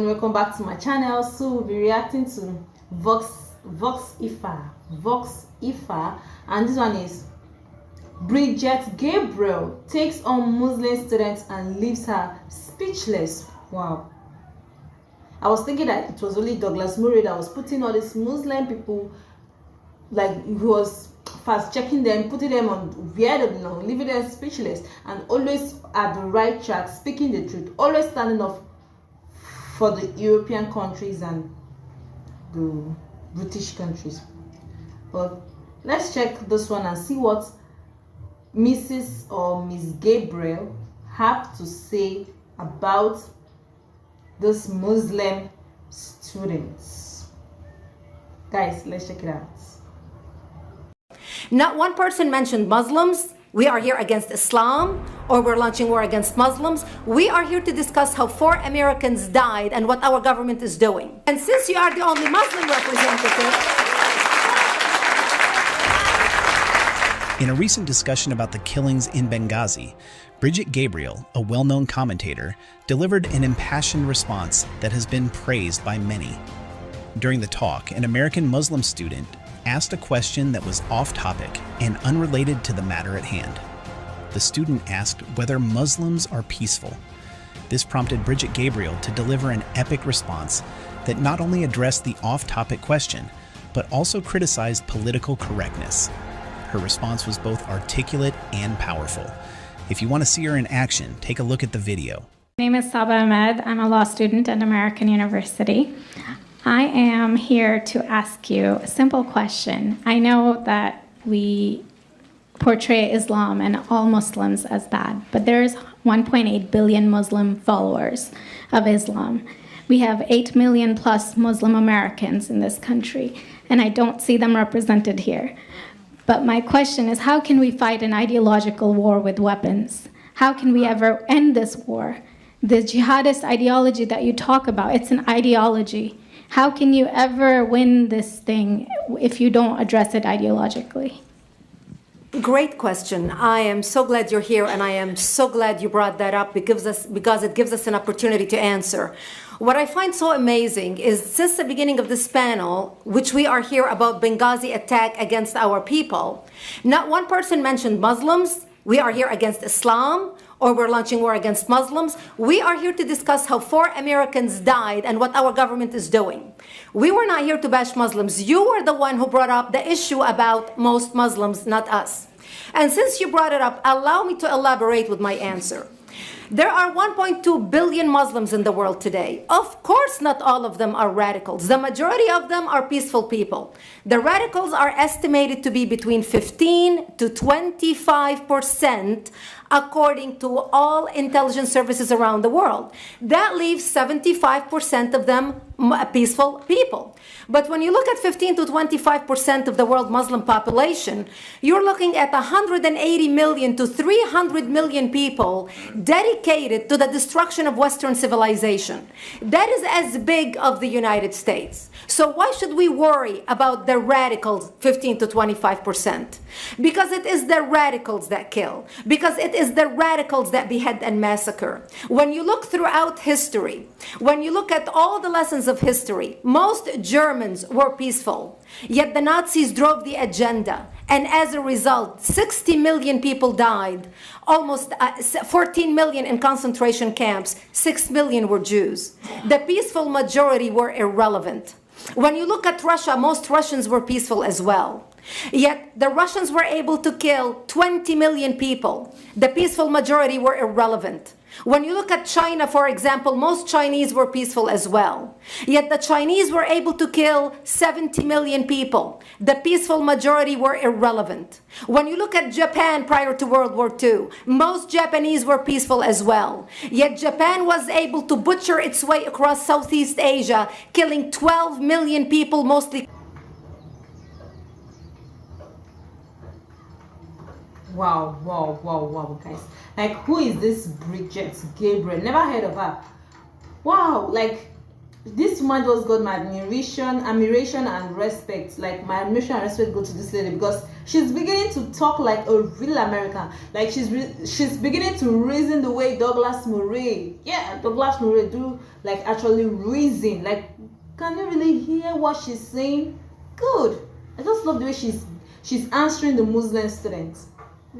welcome back to my channel. So we'll be reacting to Vox Ifa, and this one is Bridget Gabriel takes on Muslim students and leaves her speechless. Wow. I was thinking that it was only Douglas Murray that was putting all these Muslim people, like he was fast checking them, putting them on where they belong, leaving them speechless, and always at the right track, speaking the truth, always standing up for the European countries and the British countries. But let's check this one and see what Mrs. or Miss Gabriel have to say about this Muslim students. Guys, let's check it out. Not one person mentioned Muslims. We are here against Islam, or we're launching war against Muslims. We are here to discuss how 4 Americans died and what our government is doing. And since you are the only Muslim representative... In a recent discussion about the killings in Benghazi, Bridget Gabriel, a well-known commentator, delivered an impassioned response that has been praised by many. During the talk, an American Muslim student asked a question that was off-topic and unrelated to the matter at hand. The student asked whether Muslims are peaceful. This prompted Bridget Gabriel to deliver an epic response that not only addressed the off-topic question, but also criticized political correctness. Her response was both articulate and powerful. If you want to see her in action, take a look at the video. My name is Saba Ahmed. I'm a law student at American University. I am here to ask you a simple question. I know that we portray Islam and all Muslims as bad, but there's 1.8 billion Muslim followers of Islam. We have 8 million plus Muslim Americans in this country, and I don't see them represented here. But my question is, how can we fight an ideological war with weapons? How can we ever end this war? The jihadist ideology that you talk about, it's an ideology. How can you ever win this thing if you don't address it ideologically? Great question. I am so glad you're here, and I am so glad you brought that up because it gives us an opportunity to answer. What I find so amazing is since the beginning of this panel, which we are here about Benghazi attack against our people, not one person mentioned Muslims. We are here against Islam, or we're launching war against Muslims. We are here to discuss how 4 Americans died and what our government is doing. We were not here to bash Muslims. You were the one who brought up the issue about most Muslims, not us. And since you brought it up, allow me to elaborate with my answer. There are 1.2 billion Muslims in the world today. Of course, not all of them are radicals. The majority of them are peaceful people. The radicals are estimated to be between 15 to 25%, according to all intelligence services around the world. That leaves 75% of them peaceful people. But when you look at 15 to 25% of the world Muslim population, you're looking at 180 million to 300 million people dedicated to the destruction of Western civilization. That is as big of the United States. So why should we worry about the radicals, 15 to 25%? Because it is the radicals that kill. Because it is the radicals that behead and massacre. When you look throughout history, when you look at all the lessons of history, most Germans were peaceful, yet the Nazis drove the agenda, and as a result 60 million people died, almost 14 million in concentration camps, 6 million were Jews. The peaceful majority were irrelevant. When you look at Russia, most Russians were peaceful as well. Yet the Russians were able to kill 20 million people. The peaceful majority were irrelevant. When you look at China, for example, most Chinese were peaceful as well. Yet the Chinese were able to kill 70 million people. The peaceful majority were irrelevant. When you look at Japan prior to World War II, most Japanese were peaceful as well. Yet Japan was able to butcher its way across Southeast Asia, killing 12 million people, mostly. Wow, guys. Like, who is this Bridget Gabriel? Never heard of her. Wow, like, this woman just got my admiration and respect. Like my admiration and respect go to this lady because she's beginning to talk like a real American. Like she's beginning to reason the way Douglas Murray do, like actually reason. Like, can you really hear what she's saying? Good. I just love the way she's answering the Muslim students.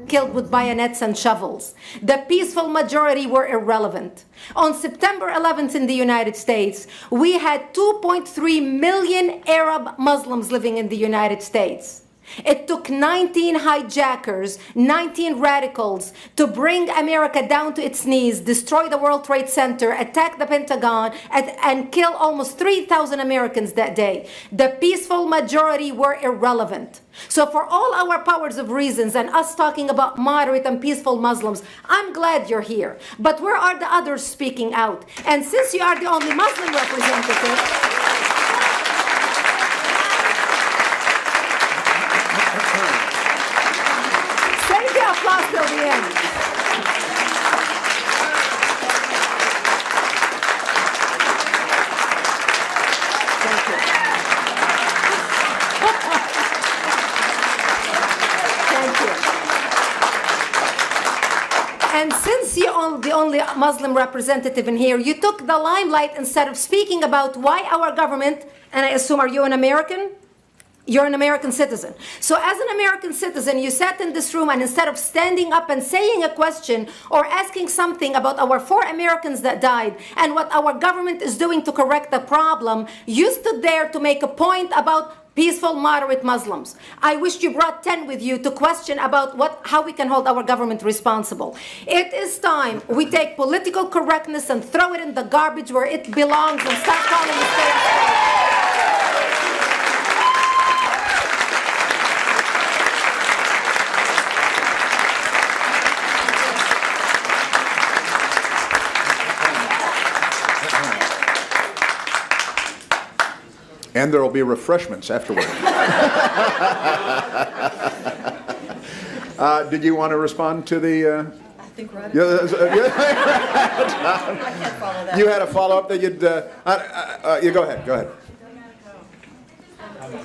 Killed with bayonets and shovels. The peaceful majority were irrelevant. On September 11th in the United States, we had 2.3 million Arab Muslims living in the United States. It took 19 hijackers, 19 radicals to bring America down to its knees, destroy the World Trade Center, attack the Pentagon, and kill almost 3,000 Americans that day. The peaceful majority were irrelevant. So for all our powers of reasons and us talking about moderate and peaceful Muslims, I'm glad you're here. But where are the others speaking out? And since you are the only Muslim representative, applause till the end. Thank you. Thank you. And since you're the only Muslim representative in here, you took the limelight instead of speaking about why our government, and I assume, are you an American? You're an American citizen. So as an American citizen, you sat in this room and instead of standing up and saying a question or asking something about our 4 Americans that died and what our government is doing to correct the problem, you stood there to make a point about peaceful, moderate Muslims. I wish you brought 10 with you to question about how we can hold our government responsible. It is time we take political correctness and throw it in the garbage where it belongs and start calling it fair. And there will be refreshments afterward. Did you want to respond to the... I think Rod... Yeah, I can't follow that. you had a follow-up that you'd... you go ahead.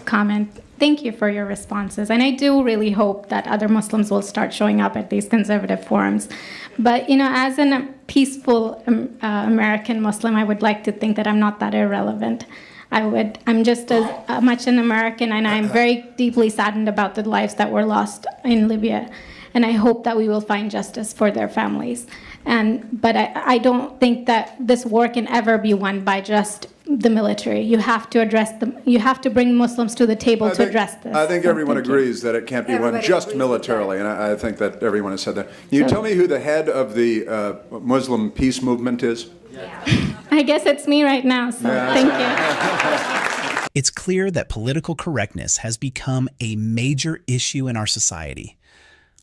Comment. Thank you for your responses. And I do really hope that other Muslims will start showing up at these conservative forums. But, you know, as a peaceful American Muslim, I would like to think that I'm not that irrelevant. I'm just as much an American, and I'm very deeply saddened about the lives that were lost in Libya. And I hope that we will find justice for their families. But I don't think that this war can ever be won by just the military. You have to address them. You have to bring Muslims to the table to address this. I think everyone agrees that it can't be won just militarily, and I think that everyone has said that. Can you tell me who the head of the Muslim peace movement is? I guess it's me right now, so thank you. It's clear that political correctness has become a major issue in our society.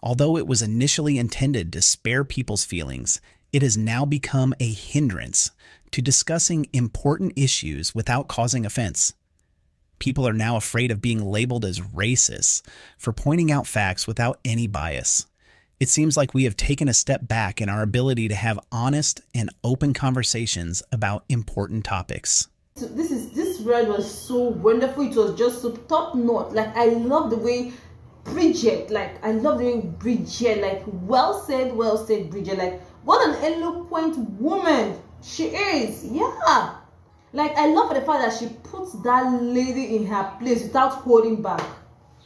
Although it was initially intended to spare people's feelings, it has now become a hindrance to discussing important issues without causing offense. People are now afraid of being labeled as racists for pointing out facts without any bias. It seems like we have taken a step back in our ability to have honest and open conversations about important topics. So this ride was so wonderful. It was just so top notch. Like, I love the way Bridget, well said, Bridget. Like, what an eloquent woman she is. Yeah. Like, I love the fact that she puts that lady in her place without holding back.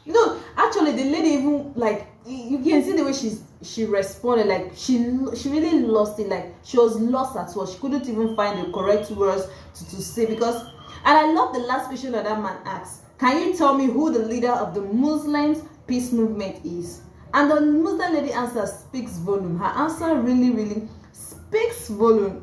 You know, actually, the lady even, like, you can see the way she responded. Like, she really lost it. Like, she was lost at all. She couldn't even find the correct words to say, because, and I love the last question that man asked. Can you tell me who the leader of the Muslims peace movement is? And the Muslim lady answer speaks volume. Her answer really speaks volume.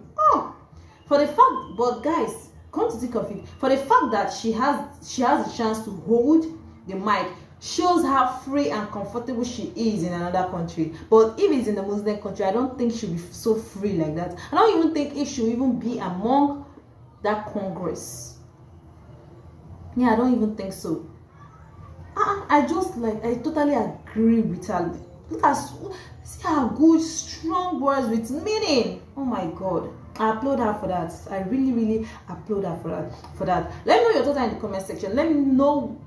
For the fact, but guys, come to think of it, for the fact that she has a chance to hold the mic shows how free and comfortable she is in another country. But if it's in the Muslim country, I don't think she'll be so free like that. I don't even think if she'll even be among that Congress. Yeah, I don't even think so. I totally agree with her. See her good, strong words with meaning. Oh my God. I applaud her for that. I really applaud her for that. Let me know your thoughts in the comment section. Let me know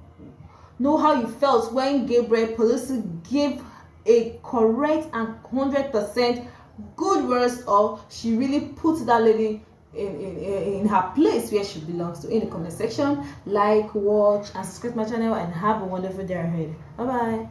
how you felt when Gabriel Pelosi gave a correct and 100% good words, or she really put that lady in her place where she belongs to. In the comment section, like, watch, and subscribe to my channel, and have a wonderful day ahead. Bye bye.